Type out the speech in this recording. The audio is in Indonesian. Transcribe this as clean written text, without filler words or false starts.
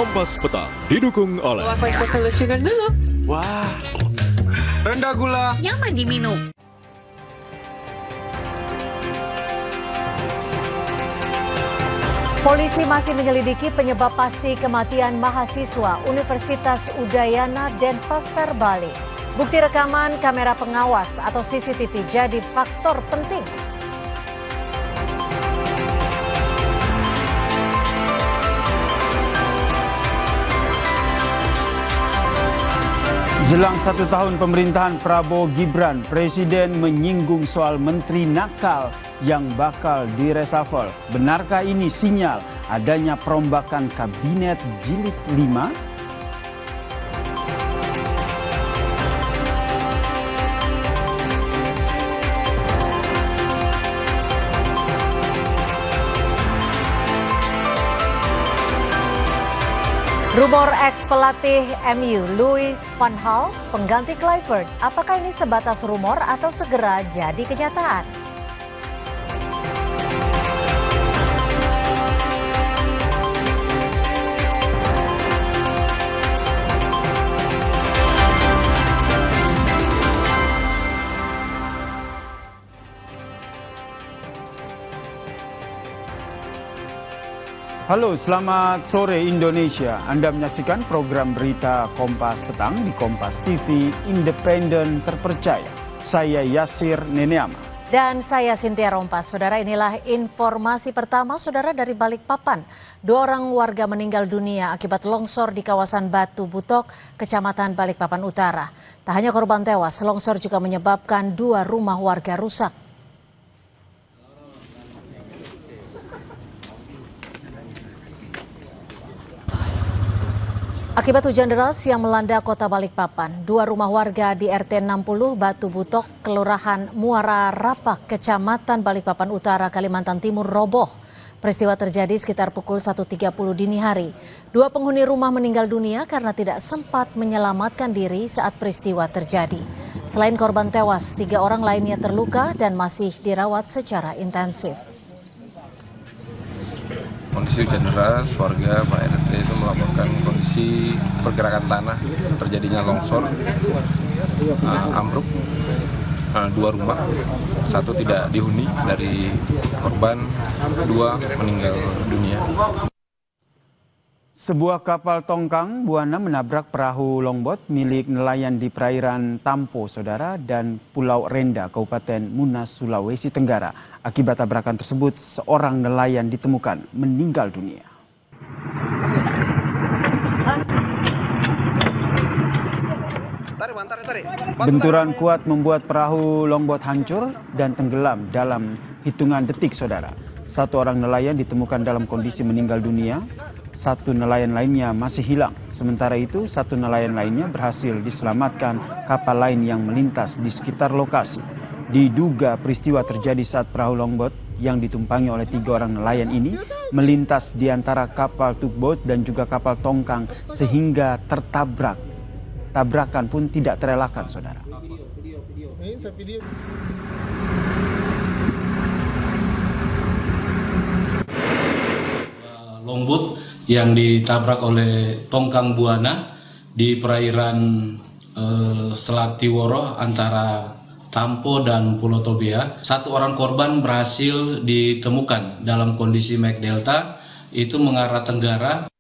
Kompas Petang didukung oleh Sugar dulu. Wah, rendah gula, Nyaman diminum. Polisi masih menyelidiki penyebab pasti kematian mahasiswa Universitas Udayana Denpasar, Bali. Bukti rekaman kamera pengawas atau CCTV jadi faktor penting. Jelang 1 tahun pemerintahan Prabowo Gibran, Presiden menyinggung soal menteri nakal yang bakal diresafel. Benarkah ini sinyal adanya perombakan kabinet jilid 5? Rumor ex-pelatih MU Louis van Gaal pengganti Kluivert, apakah ini sebatas rumor atau segera jadi kenyataan? Halo, selamat sore Indonesia. Anda menyaksikan program berita Kompas Petang di Kompas TV, independen terpercaya. Saya Yasir Neneama. Dan saya Cynthia Rompas. Saudara, inilah informasi pertama saudara dari Balikpapan. 2 orang warga meninggal dunia akibat longsor di kawasan Batu Butok, Kecamatan Balikpapan Utara. Tak hanya korban tewas, longsor juga menyebabkan 2 rumah warga rusak. Akibat hujan deras yang melanda kota Balikpapan, 2 rumah warga di RT 60 Batu Butok, Kelurahan Muara Rapak, Kecamatan Balikpapan Utara, Kalimantan Timur roboh. Peristiwa terjadi sekitar pukul 1.30 dini hari. 2 penghuni rumah meninggal dunia karena tidak sempat menyelamatkan diri saat peristiwa terjadi. Selain korban tewas, 3 orang lainnya terluka dan masih dirawat secara intensif. kondisi hujan deras, warga Pak RT itu melaporkan kondisi pergerakan tanah, terjadinya longsor, ambruk, 2 rumah, 1 tidak dihuni dari korban, 2 meninggal dunia. Sebuah kapal tongkang buana menabrak perahu longboat milik nelayan di perairan Tampo, saudara, dan Pulau Renda, Kabupaten Munas, Sulawesi Tenggara. Akibat tabrakan tersebut, seorang nelayan ditemukan meninggal dunia. Benturan kuat membuat perahu longboat hancur dan tenggelam dalam hitungan detik, saudara. 1 orang nelayan ditemukan dalam kondisi meninggal dunia, 1 nelayan lainnya masih hilang. Sementara itu, 1 nelayan lainnya berhasil diselamatkan kapal lain yang melintas di sekitar lokasi. Diduga peristiwa terjadi saat perahu longboat yang ditumpangi oleh 3 orang nelayan ini melintas di antara kapal tugboat dan juga kapal tongkang sehingga tertabrak. Tabrakan pun tidak terelakkan, saudara. Longboat yang ditabrak oleh tongkang buana di perairan Selat Tiworo antara Tampo dan Pulau Tobia. 1 orang korban berhasil ditemukan dalam kondisi Mac Delta, itu mengarah tenggara.